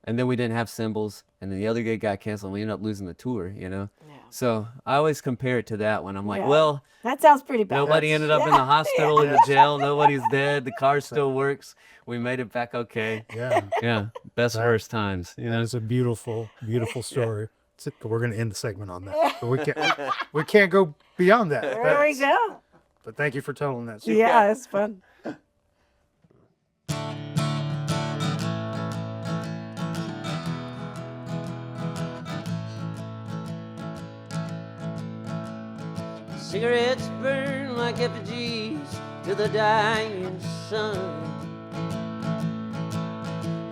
And then we didn't have cymbals, and then the other gig got canceled, and we ended up losing the tour, Yeah. So I always compare it to that one. I'm like, well, that sounds pretty bad. Nobody ended up in the hospital, in the jail. Nobody's dead. The car still works. We made it back okay. Yeah. Yeah. Best worst times. It's a beautiful, beautiful story. We're going to end the segment on that. But we can't go beyond that. There we go. But thank you for telling that story. Yeah, it's fun. Cigarettes burn like effigies to the dying sun.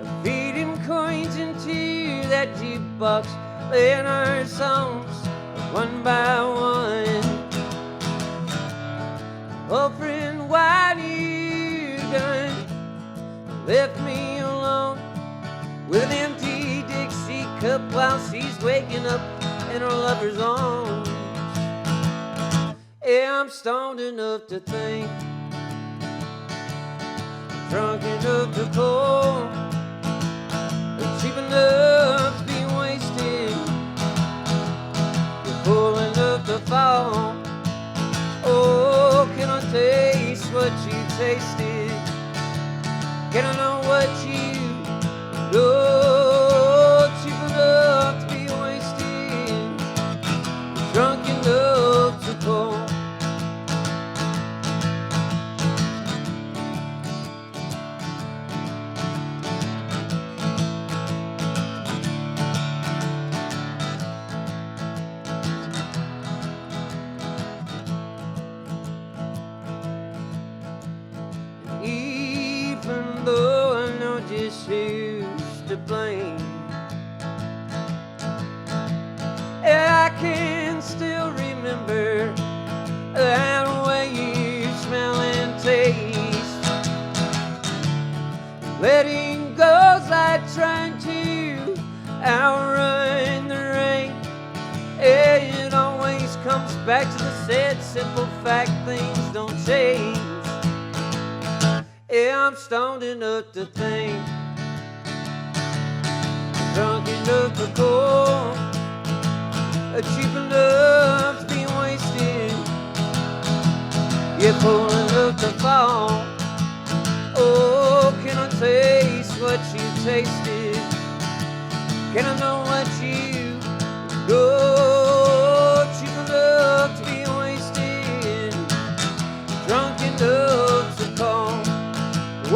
I feed him coins into that jukebox, playing our songs one by one. Oh, friend, why you done left me alone with an empty Dixie cup while she's waking up in her lover's arms. Yeah, I'm stoned enough to think, drunk enough to call, cheap enough to be wasted, you're full enough to fall. Oh, can I taste what you tasted? Can I know what you know? Cheap enough to be wasted, drunk enough to call. Even though I know just who's to blame, I can still remember that way you smell and taste. Letting go's like trying to outrun the rain. It always comes back to the sad, simple fact things don't change. Yeah, I'm stoned enough to think, drunk enough to call, cheap enough to be wasted, yeah, full enough to fall. Oh, can I taste what you tasted? Can I know what you know? Cheap enough to be wasted, drunk enough to call.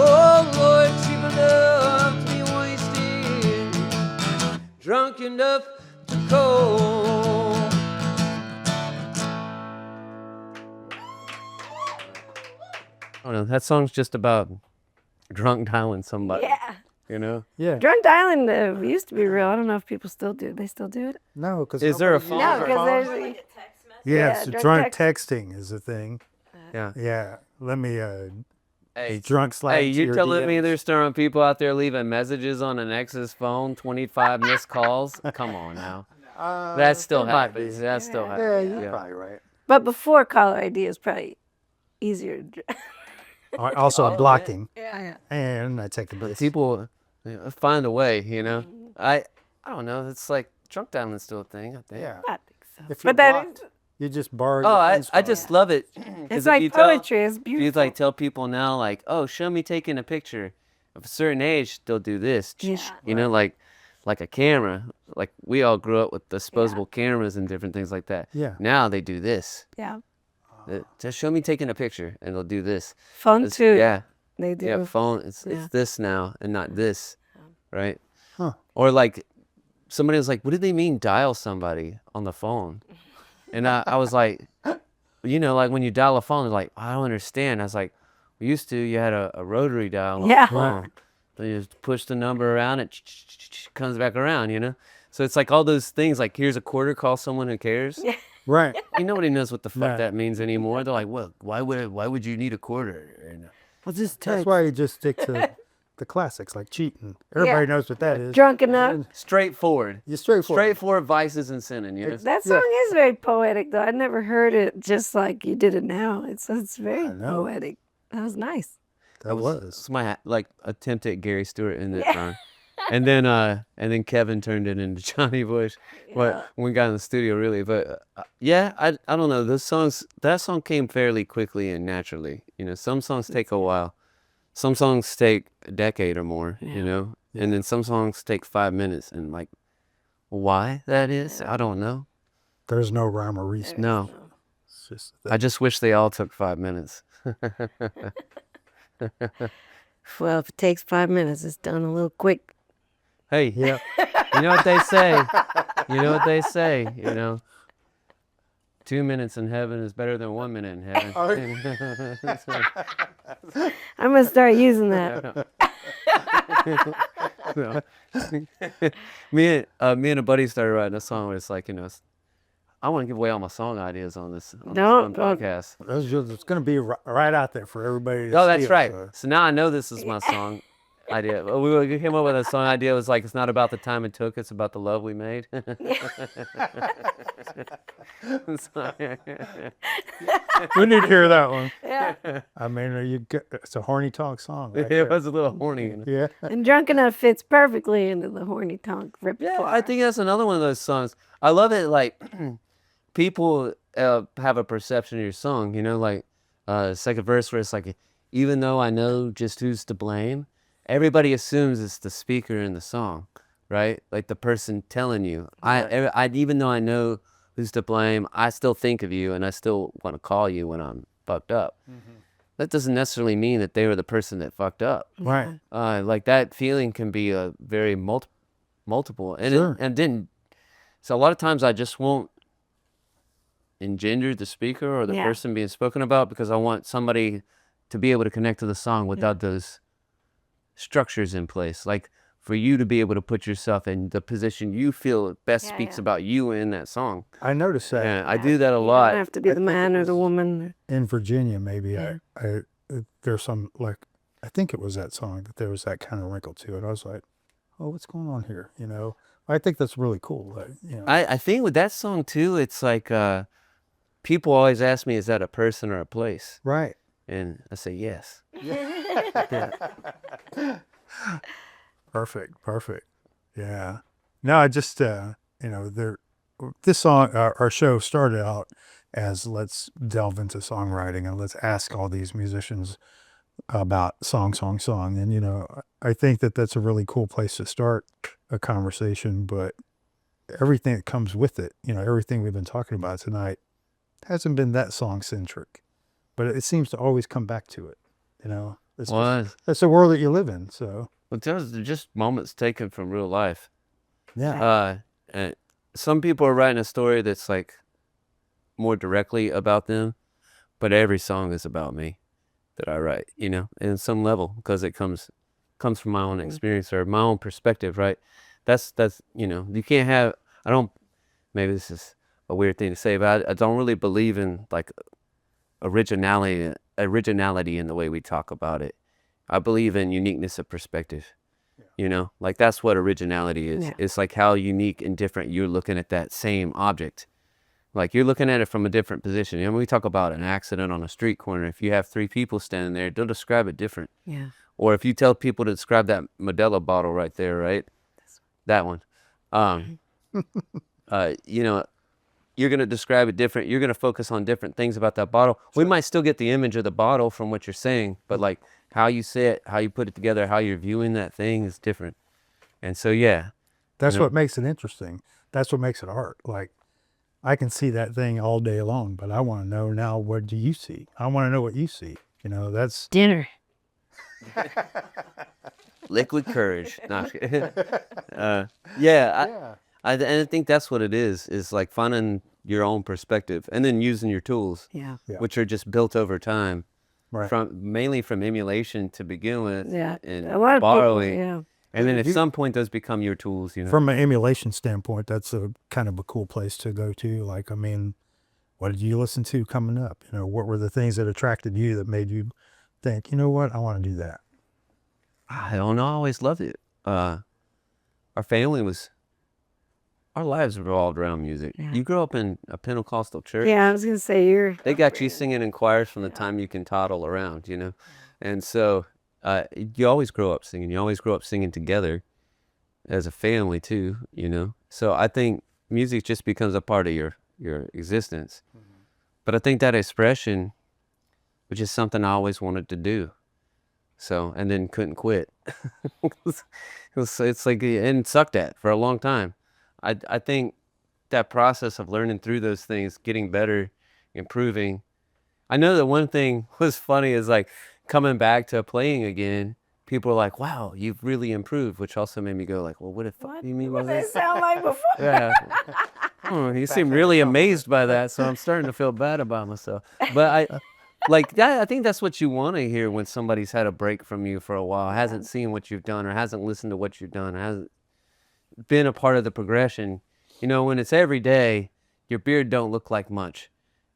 Oh Lord, cheap enough to be wasted, drunk enough to call. I don't know. That song's just about drunk dialing somebody. Yeah. You know? Yeah. Drunk dialing used to be real. I don't know if people still do. They still do it? No, because Is there a phone? No, because there's Yes, Yeah, drunk drunk texting is a thing. Yeah. Yeah, let me Hey, drunk slide. hey, to you your telling me DMs. there's still people out there leaving messages on an ex's phone, 25 missed calls? Come on now. That still happens. That still Yeah, happens. you're Yeah. probably right. But before caller ID is probably easier. Also, blocking, Yeah. and I take the boots. People find a way, you know. I don't know. It's like drunk dialing's still a thing, I think. Yeah, I think so. if you're But that blocked, you just borrow. Oh, your I friend's phone. just love it. 'Cause it's if like you tell- poetry. It's If beautiful. you like tell people now, like, oh, show me taking a picture. Of a certain age, they'll do this. Yeah. You know, like a camera. Like we all grew up with disposable cameras and different things like that. Yeah. Now they do this. Yeah. Just show me taking a picture, and they'll do this. Phone It's- too. Yeah. They do. Yeah. Phone. It's Yeah. this now and not this, right? Huh. Or like somebody was like, "What do they mean dial somebody on the phone?" And I was like, you know, like when you dial a phone, they're like, I don't understand. I was like, we used to, you had a rotary dial on Yeah. the phone. Then you just push the number around, it comes back around, you know? So it's like all those things, like here's a quarter, call someone who cares. Yeah. Right. Nobody knows what the fuck No. that means anymore. They're like, well, why would you need a quarter? And, what's this That's text? why you just stick to the classics like cheating. Everybody knows what that is. Drunk enough. Straightforward. You're straightforward. Straightforward vices and sinning, you know? That song is very poetic, though. I never heard it just like you did it now. It's very know. poetic. That was nice. That was. It's my like attempt at Gary Stewart in that song. And then Kevin turned it into Johnny Bush. When we got in the studio, really. But yeah, I don't know. Those songs, that song came fairly quickly and naturally. You know, some songs take a while. Some songs take a decade or more. You know, and then some songs take 5 minutes. And like, why that is, I don't know. There's no rhyme or reason. No, It's just I just wish they all took 5 minutes. Well, if it takes 5 minutes, it's done a little quick. Hey, yeah. you know what they say. You know what they say. You know, 2 minutes in heaven is better than 1 minute in heaven. I'm gonna start using that. me and a buddy started writing a song where it's like, you know, I want to give away all my song ideas on this Don't. podcast. It's going to be right out there for everybody to Oh, that's steal, right. so. So now I know this is my song. idea. We came up with a song idea. It was like, it's not about the time it took, it's about the love we made. We need to hear that one. Yeah. I mean, it's a horny tonk song. Right It there. was a little horny. You know? Yeah. And Drunk Enough fits perfectly into the horny tonk repertoire. Yeah, I think that's another one of those songs. I love it. Like, people have a perception of your song, you know, like second verse where it's like, even though I know just who's to blame, everybody assumes it's the speaker in the song, right? Like the person telling you. I even though I know who's to blame, I still think of you and I still want to call you when I'm fucked up. That doesn't necessarily mean that they were the person that fucked up. Right. Like that feeling can be a very multiple, and Sure. so a lot of times I just won't engender the speaker or the Yeah. person being spoken about because I want somebody to be able to connect to the song without those structures in place. Like for you to be able to put yourself in the position you feel best Yeah, speaks yeah. about you in that song. I noticed that Yeah, I do that a You lot. don't have to be the man or the woman. in Virginia, maybe. Yeah. There's some, like, I think it was that song that there was that kind of wrinkle to it. I was like, oh, what's going on here? You know, I think that's really cool. Like, you know, I think with that song too, it's like people always ask me, is that a person or a place? right. And I say yes. Perfect. Yeah. No, I just, this song, our show started out as let's delve into songwriting and let's ask all these musicians about song. And, I think that that's a really cool place to start a conversation, but everything that comes with it, everything we've been talking about tonight hasn't been that song centric, but it seems to always come back to it, It's Was. that's the world that you live in. So, Well, those are just moments taken from real life. yeah. And some people are writing a story that's like more directly about them, but every song is about me that I write, in some level, because it comes from my own experience or my own perspective, right? That's you can't have. I don't. Maybe this is a weird thing to say, but I don't really believe in like originality in the way we talk about it. I believe in uniqueness of perspective. Like that's what originality is. Yeah. It's like how unique and different you're looking at that same object. Like you're looking at it from a different position. We talk about an accident on a street corner. If you have 3 people standing there, they'll describe it different. Yeah. Or if you tell people to describe that Modelo bottle right there, right? That one. You're going to describe it different. You're going to focus on different things about that bottle. We might still get the image of the bottle from what you're saying, but like how you say it, how you put it together, how you're viewing that thing is different. And so, yeah. That's what makes it interesting. That's what makes it art. Like, I can see that thing all day long, but I want to know now, what do you see? I want to know what you see. That's Dinner. Liquid courage. No, I'm kidding. Yeah. And I think that's what it is like finding your own perspective and then using your tools, Yeah. which are just built over time, right. mainly from emulation to begin with, Yeah. and A lot of borrowing. people, yeah. And then at some point, those become your tools, From an emulation standpoint, that's a kind of a cool place to go to. Like, I mean, what did you listen to coming up? What were the things that attracted you that made you think, you know what, I want to do that? I don't know. I always loved it. Our lives revolved around music. Yeah. You grew up in a Pentecostal church. Yeah, I was gonna say They got you singing in choirs from the time you can toddle around, And so you always grow up singing. You always grow up singing together as a family too, So I think music just becomes a part of your existence. But I think that expression, which is something I always wanted to do. So, and then couldn't quit. It's like, and sucked at for a long time. I think that process of learning through those things, getting better, improving. I know that one thing was funny is like coming back to playing again, people are like, wow, you've really improved, which also made me go like, well, what the fuck do you mean by what did that? it sound like before? Yeah. You seem really amazed by that, so I'm starting to feel bad about myself. But I think that's what you want to hear when somebody's had a break from you for a while, hasn't seen what you've done or hasn't listened to what you've done, or hasn't been a part of the progression. When it's every day, your beard don't look like much,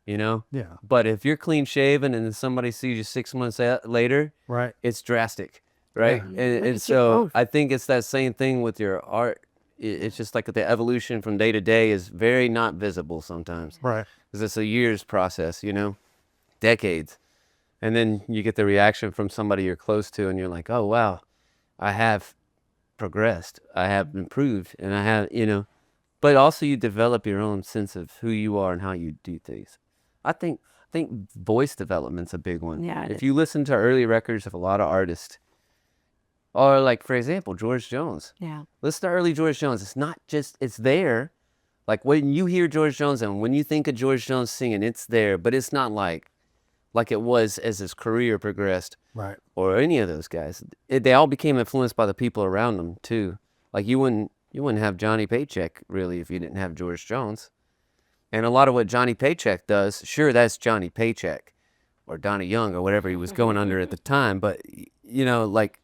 Yeah. But if you're clean shaven and then somebody sees you 6 months later, Right. it's drastic. right? Look And at you so both. I think it's that same thing with your art. It's just like the evolution from day to day is very not visible sometimes. Right. Because it's a year's process, you know, decades. And then you get the reaction from somebody you're close to, and you're like, oh, wow, I have progressed. I have improved. And I have, you know, but also you develop your own sense of who you are and how you do things. I think voice development's a big one. Yeah, it If is. you listen to early records of a lot of artists, or like for example, George Jones. Yeah. Listen to early George Jones. It's not just it's there. Like when you hear George Jones and when you think of George Jones singing, it's there, but it's not like it was as his career progressed Right. or any of those guys. They all became influenced by the people around them too. Like you wouldn't have Johnny Paycheck really if you didn't have George Jones. And a lot of what Johnny Paycheck does, sure, that's Johnny Paycheck or Donnie Young or whatever he was going under at the time. But, you know, like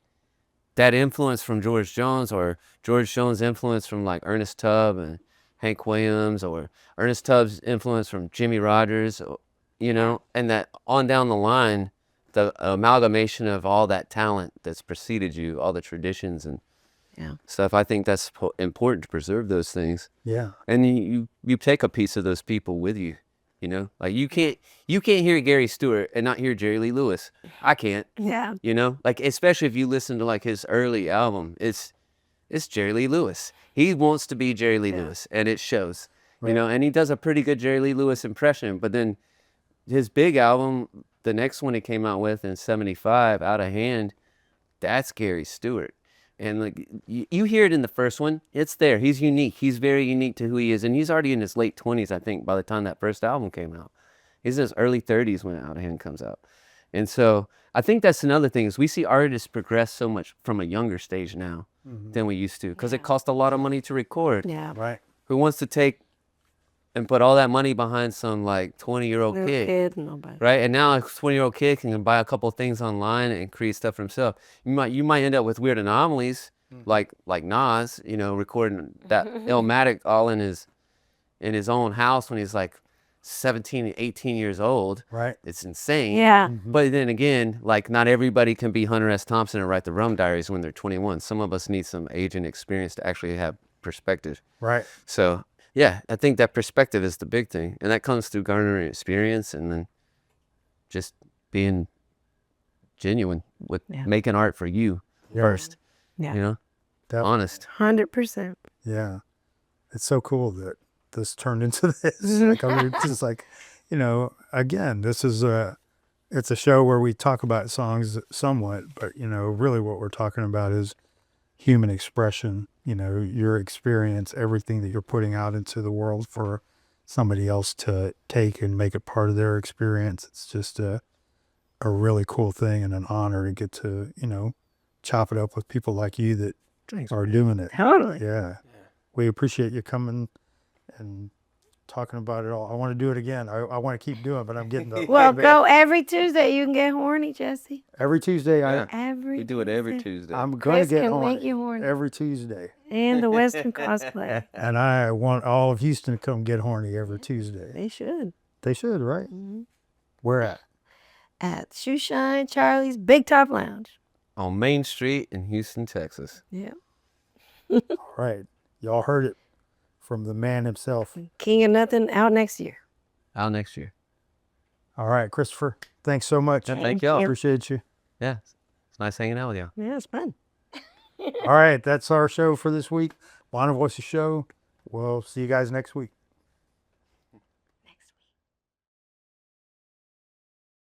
that influence from George Jones or George Jones' influence from like Ernest Tubb and Hank Williams or Ernest Tubb's influence from Jimmy Rogers, you know, and that on down the line, the amalgamation of all that talent that's preceded you, all the traditions and Yeah. stuff. I think that's important to preserve those things. Yeah. And you take a piece of those people with you, you know, like you can't hear Gary Stewart and not hear Jerry Lee Lewis. I can't, Yeah. you know, like especially if you listen to like his early album, it's Jerry Lee Lewis. He wants to be Jerry Lee Lewis, and it shows, you know, and he does a pretty good Jerry Lee Lewis impression. But then his big album, the next one he came out with in '75, Out of Hand, that's Gary Stewart. And like you hear it in the first one, it's there. He's unique. He's very unique to who he is, and he's already in his late 20s, I think, by the time that first album came out. He's in his early 30s when Out of Hand comes out, and so I think that's another thing is we see artists progress so much from a younger stage now than we used to because it cost a lot of money to record. Yeah. Right. Who wants to take and put all that money behind some like 20-year-old Little kid? nobody. Right, and now a 20-year-old kid can buy a couple things online and create stuff for himself. You might end up with weird anomalies like Nas, you know, recording that Illmatic all in his own house when he's like 17, 18 years old. Right. It's insane. Yeah. But then again, like not everybody can be Hunter S. Thompson and write the Rum Diaries when they're 21. Some of us need some age and experience to actually have perspective. Right. So yeah, I think that perspective is the big thing, and that comes through garnering experience and then just being genuine with making art for you first. Yeah. You know, Definitely. honest. 100%. Yeah. It's so cool that this turned into this. Like, I mean, it's just like, you know, again, it's a show where we talk about songs somewhat, but, you know, really what we're talking about is human expression, you know, your experience, everything that you're putting out into the world for somebody else to take and make it part of their experience. It's just a really cool thing and an honor to get to, you know, chop it up with people like you that are doing it. Totally. Yeah. We appreciate you coming and talking about it all. I want to do it again. I want to keep doing it, but I'm getting the Well, go every Tuesday. You can get horny, Jesse. every Tuesday. Every We do it every Tuesday. I'm going to Chris get can horny make you horny. every Tuesday, And the Western cosplay. and I want all of Houston to come get horny every Tuesday. They should. They should, right? Where at? At Shoeshine Charlie's Big Top Lounge. On Main Street in Houston, Texas. Yeah. All right, y'all heard it from the man himself. King of Nothing out next year. Out next year. All right, Christopher. Thanks so much. Yeah, thank y'all. Appreciate you. Yeah, it's nice hanging out with y'all. Yeah, it's fun. All right, that's our show for this week. Bonner Voices Show. We'll see you guys next week.